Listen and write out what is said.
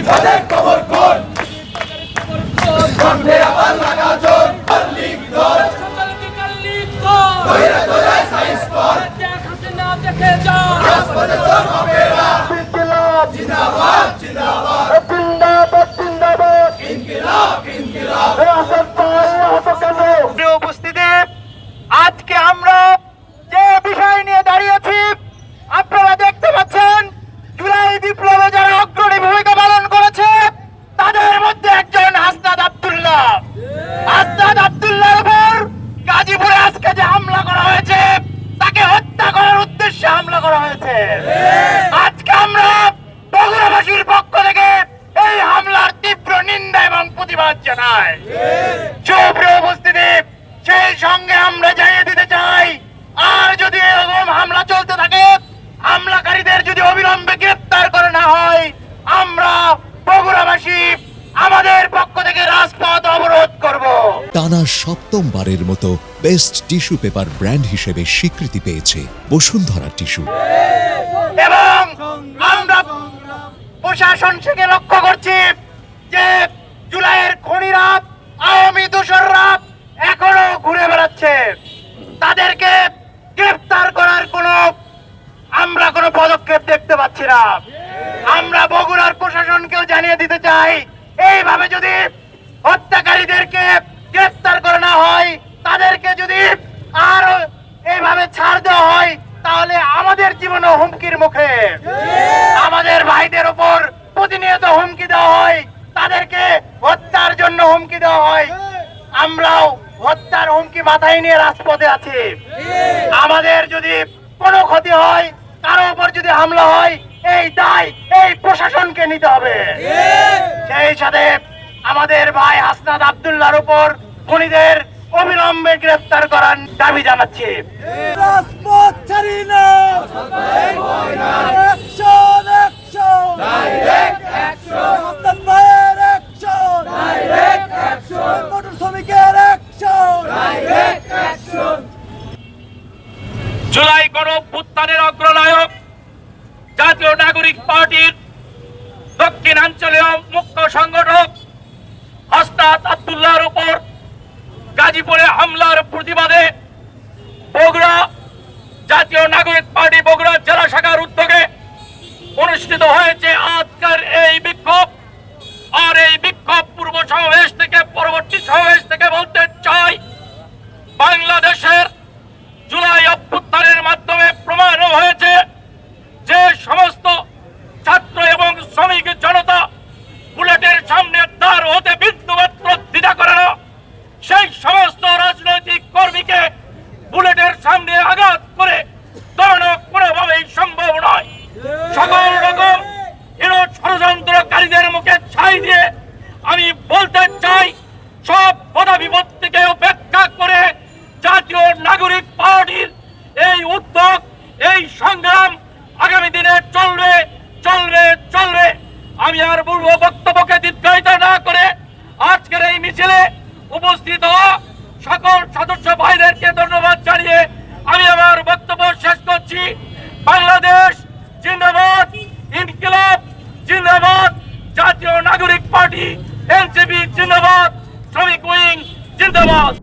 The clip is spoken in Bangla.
তাদের কবর কোন কণ্ঠে আবার লাগা জোর লিগ ধর দইরা দইরা সাইন্স কর দেখে যা রাজপথে তোর হবে না জিন্দাবাদ জিন্দাবাদ জিন্দাবাদ ইনকিলাব ইনকিলাব প্রিয় উপস্থিতি, আজকে আমরা যে বিষয় নিয়ে দাঁড়িয়েছি আপনারা দেখতে পাচ্ছেন। জুলাই বিপ্লবে যারা অগ্রণী ভূমিকা পালন করেছে তাদের মধ্যে একজন হাসনাত আব্দুল্লাহ। হাসনাত আব্দুল্লাহর উপর গাজীপুরে আজকে যে হামলা করা হয়েছে তাকে হত্যা করার উদ্দেশ্যে হামলা করা হয়েছে। আজকে আমরা বগুড়াবাসীর পক্ষ থেকে এই হামলার তীব্র নিন্দা এবং প্রতিবাদ জানাই। সুপ্রিয় উপস্থিতি, সেই সঙ্গে আমরা জানিয়ে দিতে চাই, আর যদি এরকম হামলা চলতে থাকে, হামলাকারীদের যদি অবিলম্বে গ্রেফতার করে না হয়, আমরা বগুড়াবাসী আমাদের পক্ষ থেকে রাজপথ অবরোধ করব। টানা সপ্তমবারের মতো বেস্ট টিস্যু পেপার ব্র্যান্ড হিসেবে স্বীকৃতি পেয়েছে বসুন্ধরা টিস্যু। এবং আমরা প্রশাসন থেকে লক্ষ্য করছি যে জুলাইয়ের খনিরা, আওয়ামী দোসররা এখনো ঘুরে বেড়াচ্ছে। তাদেরকে গ্রেফতার করার আমরা কোনো পদক্ষেপ দেখতে পাচ্ছি না। আমরা বগুড়ার প্রশাসনকেও জানিয়ে দিতে চাই, এইভাবে যদি হত্যাকারীদেরকে গ্রেফতার করা না হয়, তাদেরকে যদি আর এইভাবে ছাড় দেওয়া হয়, তাহলে আমাদের জীবনও হুমকির মুখে। আমাদের ভাইদের উপর প্রতিনিয়ত হুমকি দেওয়া হয়, তাদেরকে হত্যার জন্য হুমকি দেওয়া হয়। আমরাও হত্যার হুমকি মাথায় নিয়ে রাজপথে আছি। আমাদের যদি কোনো ক্ষতি হয়, কারো উপর যদি হামলা হয়, এই দায় এই প্রশাসনকে নিতে হবে। সেই সাথে আমাদের ভাই হাসনাত আব্দুল্লাহর উপর খুনিদের অবিলম্বে গ্রেফতার করার দাবি জানাচ্ছি। রাজপথ ছাড়ি না, action action, direct action Hasnat ভাইয়ের অ্যাকশন, ডাইরেক্ট অ্যাকশন মোটর শ্রমিকের অ্যাকশন, ডাইরেক্ট অ্যাকশন জুলাই গণঅভ্যুত্থানের অগ্রনায়ক জাতীয় নাগরিক পার্টির দক্ষিণাঞ্চলীয় মুখ্য সংগঠক হাসনাত আব্দুল্লাহর উপর গাজীপুরে হামলার প্রতিবাদে বগুড়া জাতীয় নাগরিক পার্টি বগুড়া জেলা শাখার উদ্যোগে অনুষ্ঠিত হয়েছে আজকের এই বিক্ষোভ। আর এই বিক্ষোভ পূর্ব সমাবেশ থেকে পরবর্তী সমাবেশ থেকে বলতে চাই, বাংলাদেশের জুলাই অভ্যুত্থানের মাধ্যমে প্রমাণ হয়েছে যে সমস্ত ছাত্র এবং শ্রমিক জনতা বুলেটের সামনে দাঁড় হতে বিন্দুমাত্র দ্বিধা করে না। সেই সমস্ত রাজনৈতিক কর্মীকে বুলেটের সামনে আঘাত করে দাঁড়ানো কোনোভাবেই সম্ভব নয়। সকল রকম হীন ষড়যন্ত্রকারীদের মুখে ছাই দিয়ে আমি বলতে চাই, সব বাধা বিপত্তিকে উপেক্ষা করে জাতীয় নাগরিক পার্টির এই উদ্যোগ, এই সংগ্রাম আগামী দিনে চলবে চলবে চলবে। আমি আর বলবো বক্তব্যকে দীর্ঘায়িত না করে আজকের এই মিছিলে উপস্থিত হওয়া সকল সদস্য ভাইদেরকে ধন্যবাদ জানিয়ে আমি আমার বক্তব্য শেষ করছি। বাংলাদেশ জিন্দাবাদ, ইনকিলাব জিন্দাবাদ, জাতীয় নাগরিক পার্টি এনসিপি জিন্দাবাদ, শ্রমিক উইং জিন্দাবাদ।